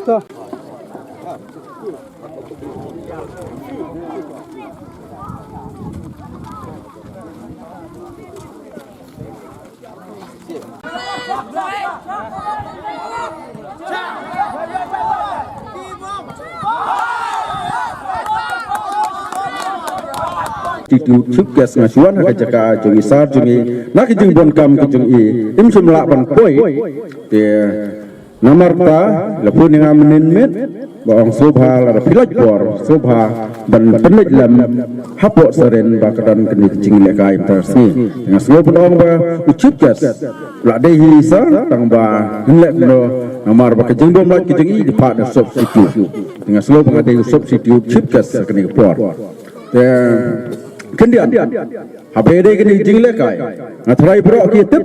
Tidu Sukses ngasuan hak jaka jungi sar jungi nak jung bon kam jung i im sumla ban poi te namarta lapun yang ameninmet baong sobha la pilaj bor sobha ban penaj lam hapok seren bakadan keni jing lekai tersi dengan semua penong ba Sukses la dei hisa tang ba hinlek no namar ba kejing bom la jung i di pa da substitute dengan semua pengadai substitute Sukses keni por te kendian habede kini jingle kai ngathrai pro ki tip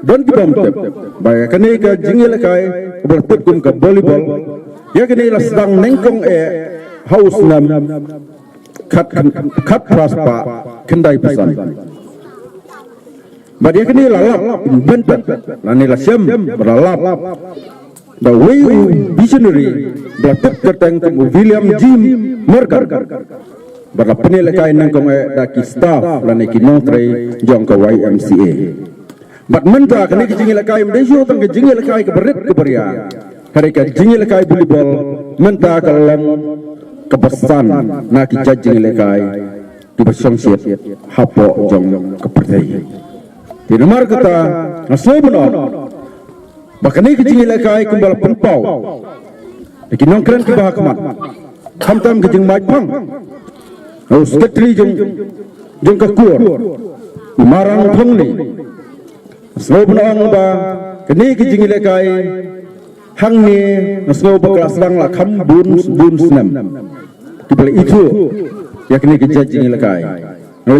don ki bom tip ba kani ka jingle kai ber tip kum ka volleyball ya kini la sedang nengkong house nam kat praspa kendai pesan ba dia kini la lap invented la ni la syam beralap the way visionary the tip keteng William G. Morgan berlapani lekai nangkong daki staff lani kinotre jong ke YMCA. Bat menta kini kijingi lekai mdesyo tang kijingi lekai keberit keberia. Hari kijingi lekai volleyball menta kalang kebesan na kijingi lekai di bersongsiat hapo jong kepertai. Di nomor kata ngasih benar. Bakani kijingi lekai kembali penpau. Di kinongkren kebahakaman. Kamtam kijing majpang. Sekretari jeng kakur marang pengni sebab nang ba kini kijing lekai hang ni sebab kelas lang la kham bun snam kibal itu ya kini kijing lekai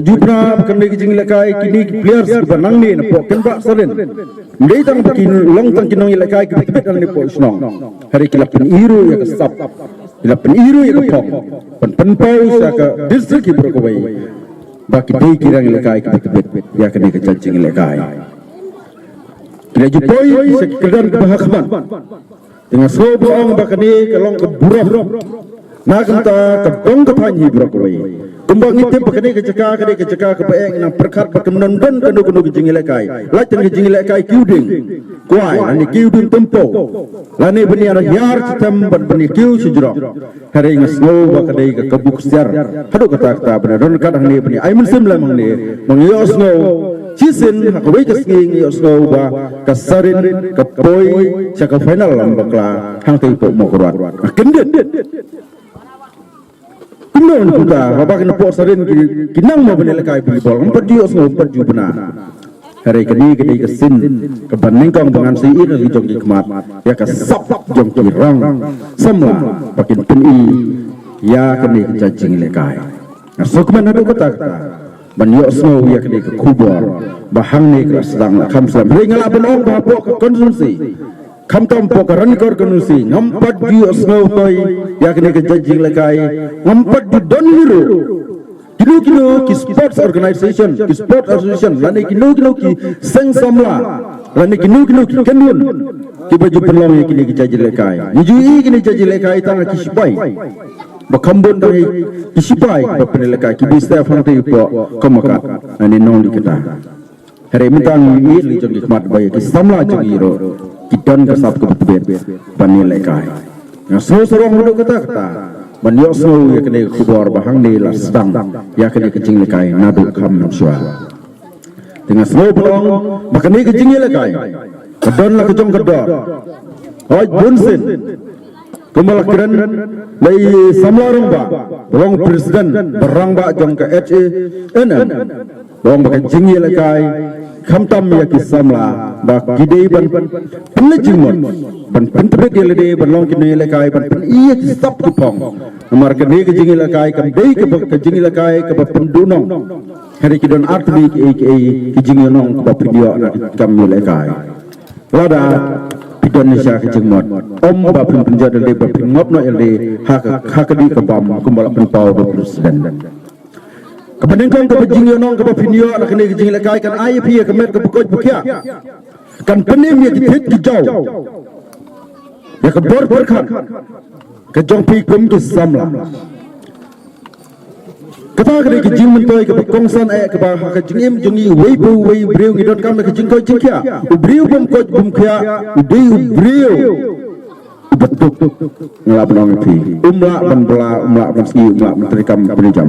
jupna kini kijing lekai kini players banang ni napok ken ba saren ndei tang bakin long tang kinong lekai kibet ang ni po snong hari kilap iru ya kesap kilap iru ya kepok penpau saka distrik ibrokowai baki dei kirang lekai kibet ya kini kijing lekai tidak jupoi sekedar kebahakaman dengan soboong bakani kalong keburah naganta kebong kepanyi brokowai kumbang itu bakani keceka kebaeng nang perkat perkenan dan kanu kijing lekai lajeng kijing lekai kiuding kuai lani kiuding tempo lani beni ana yar citam beni kiu sujrok hari ngasno bakani ke kebuk siar hadu kata benar don kadang ni beni ai mensim lamang ni mengiosno cisin hakawai kesnging iosno ba kasarin kepoi saka final lambakla hang teipo mokurat kendet Kunon kita, bapak kena pok sarin kinang mau benda lekai volleyball, empat ju benar. Hari kini kita kesin kebandingkan dengan si ini jong hikmat, ya kesap jong kirang, semua bakin peni, ya kini cacing lekai. Sukman ada kata, banyak semua ya kini kekubur, bahang ni kelas sedang lakam selam. Ringalah penong bapak konsumsi. Kam tampo karan kor kanusi ngampat ju osno toy yakni ke jajing lekai ngampat ju don hero kilo ki sports organization lani kilo ki seng samla lani kilo ki kendun ki baju pelong yakni ke jajing lekai nijui kini jajing lekai tang ki sipai bakambon tang ki sipai bapene lekai ki bisa fang te po komaka ani nong kita hari mentang ni li jong hikmat bayi ki samla jong hero kidan kesat kebet bani lekai yang seorang muda kata banyak semua yang kena kubur bahang ni lah sedang yang kena kecing lekai nadu kam namsua dengan semua pelong bahkan ni kecing lekai kedon lah kecong kedor oi bunsin kembali kiran dari samlarung ba belong presiden berang ba jong ke HANN belong bahkan kecing lekai kamtam ya kisamla ba kidei ban penjimon ban pentebet yelede ban long kini lekai ban pen iya kisap kupong amar kene kejingi lekai kam dei ke kejingi lekai ke pendunong hari kidon artli ki kejingi nong ke video na kam lekai lada Indonesia kejingmot om ba penjada le ba ngopno elde hak di ke bam kumbala penpau do presiden Kebandingkan kebajing yonong kebafinio anak ini kejing lekai kan ayah pia kemet kebukoj bukia kan penim ya kitit kijau ya kebor berkat ke jongpi kum ke samla kata kena ke jing mentoi ke kongsan ke bah ke jingim jungi wei breu ngidot kam ke jing koi jingkia breu bum koi bum kia udei breu betuk ngelap nong pi umla ban ski umla menteri kam penjam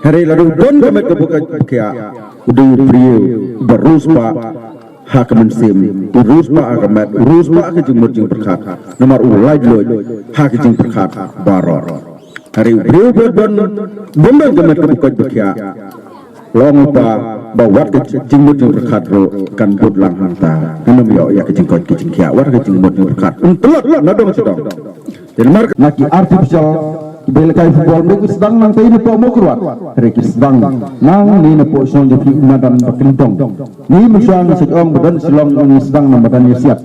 hari lalu don kamet ke buka kia udei breu berus pak hak mensim urus pak akamat urus pak ke jing berkat nomor ulai loy hak jing berkat baror hari breu don bombel kamet ke buka kia long pa bawat ke jing berkat ro kan bud lang hanta minum yo ya ke jing kia war ke jing berkat telot nadong sedang jadi mark naki artificial Belkai football mereka sedang nang tayi nepo mo keruat. Mereka sedang nang ni nepo song jadi umadan bakintong. Ni musyang sejong badan silong ni sedang namadan siap.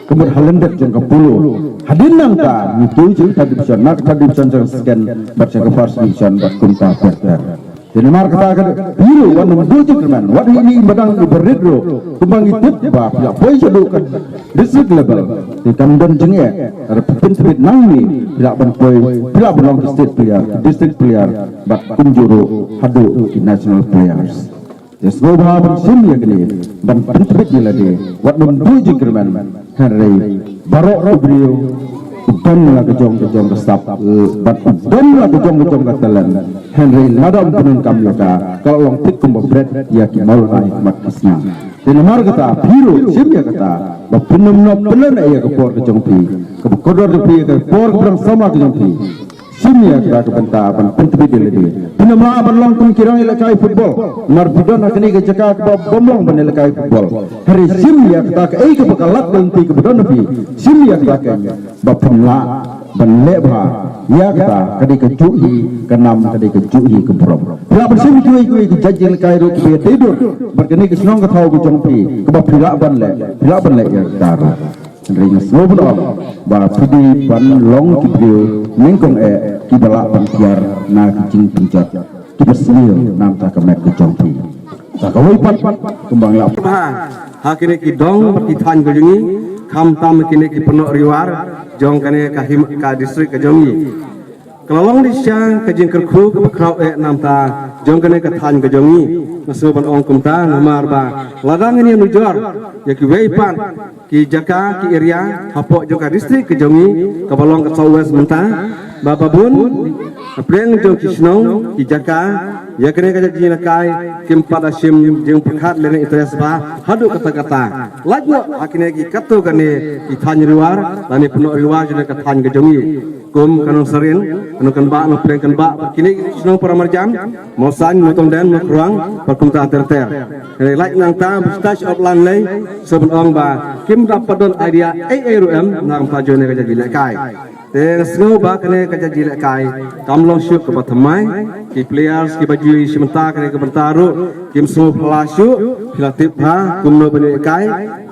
Kemudian halendet jeng kapulu. Hadin nang ta ni tu jeng tadi bisa nak tadi bisa jeng scan baca ke farsi bisa bakunta berter. Jadi mar kata biru wan membujuk keman. Wat ini badang beredro. Kumbang itu bah ya boy jadu kan district level. Di kamdan jengye ada penting nang ni tidak berpoy tidak belong ke state player, district player, but kunjuru hadu di national players. Ya semoga bersim ya kini dan penting je lagi. Wat membujuk keman hari barok beliau. Dan lah kejong kesap, dan lah kejong katalan. Henry ladam penun kami kata, kalau orang pik kumbabret ya kimal naik makasnya. Dan mar kata biru simnya kata, bapenum no pelan ayah kepor kejong pi, kebekodor pi kepor kurang sama kejong pi. Simnya kata kebentar penting dia. Penum lah berlang pun kirang ilakai football. Mar bidon akan ini kejaka kebab bomlong ban ilakai football. Hari simnya kata ke kebakalat dan pi kebedon pi. Simnya kata ke bapenla ban lebha ya kata kadi kejui kenam kadi kejui kebrok. Bila bersim kui ke jajil kai ro ke tidur. Berkini ke senong ke tahu ke jongpi kebab bila ban le ya kata. Ring snowball ba pidi ban long kibriu mengkong kibala ban tiar na kicing pencet kibersnil nam ta kemek ke jongpi sakawai pat kembang lap hakine ki dong berkitan gojungi kam tam kine ki penok riwar jong kane ka distrik ke jongi kelolong di siang ke jing kerku ke krau nam ta jong kane ka than ke jongi masu ban ong kumta namar ba ladang ini nujor ya ki weipan ki jaka ki area hapok joka distrik ke jongi ke balong ke southwest menta bapa bun apreng jong ki snong ki jaka ya kene ka jina kai kim pada sim jeng perkat lene interes ba hadu kata-kata lajno hakine ki katu kane ki than riwar lani penok riwar jena ka than ke jongi kum kanong sarin anu kan ba anu preng kan ba kini snong para marjam mosan motong dan makruang perkum ta ter like nang ta stage of land lay sebelum ong ba kim dapat idea ARM nang pajone ka jadi lekai te snow ba kane ka jadi lekai kamlong syuk ke batamai ki players ki baju simenta kane ke bentaru kim snow plasyu hilatip ha kumno bani lekai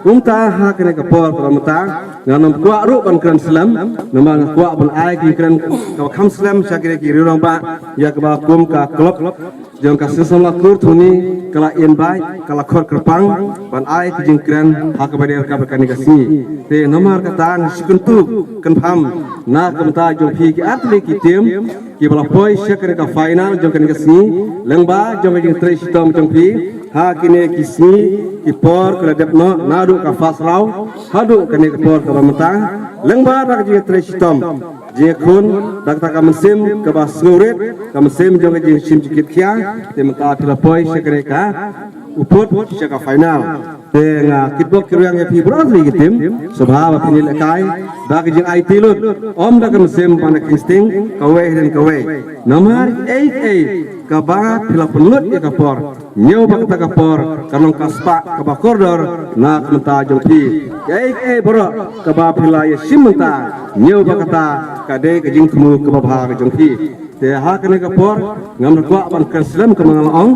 kumta ha kane ke por pramata nganom kuak ru ban kran slam nama kuak ban ai ki kran ka kham slam sakire ki rirong ba ya ke ba kum ka klub jong ka sesam la kur thuni kala in bai kala khor kerpang ban ai ki jing kran ha ka bade ka bakani ka si te nomor katan sikuntu kan pham na kamta jong phi ki atli ki tim ki bala poi sakire ka final jong kan ka si lengba jong jing tre sitom jong phi ha kine ki si ki por kala depno nadu ka fasrau hadu kane ka por ka mata lengba ra jing tre sitom je khun dak ta ka mesim ka ba surit ka mesim jong jing sim jikit khia te mata pila poi sakire ka uput ka final te nga kitbok kiryang ya pi brodri gitim subha pinil kai dak jing IT lut om dak mesim panak insting kawe dan kawe nomor 8 ka ba pila pelut ya ka por nyau ba ka por kalong kaspa ka ba koridor na menta jong pi bro ka ba pila ya simenta nyau ba kata ka de ka jing temu ka ba ka jong pi te ha ka ne ka por ngam kwa ban kan slam ka mangal ong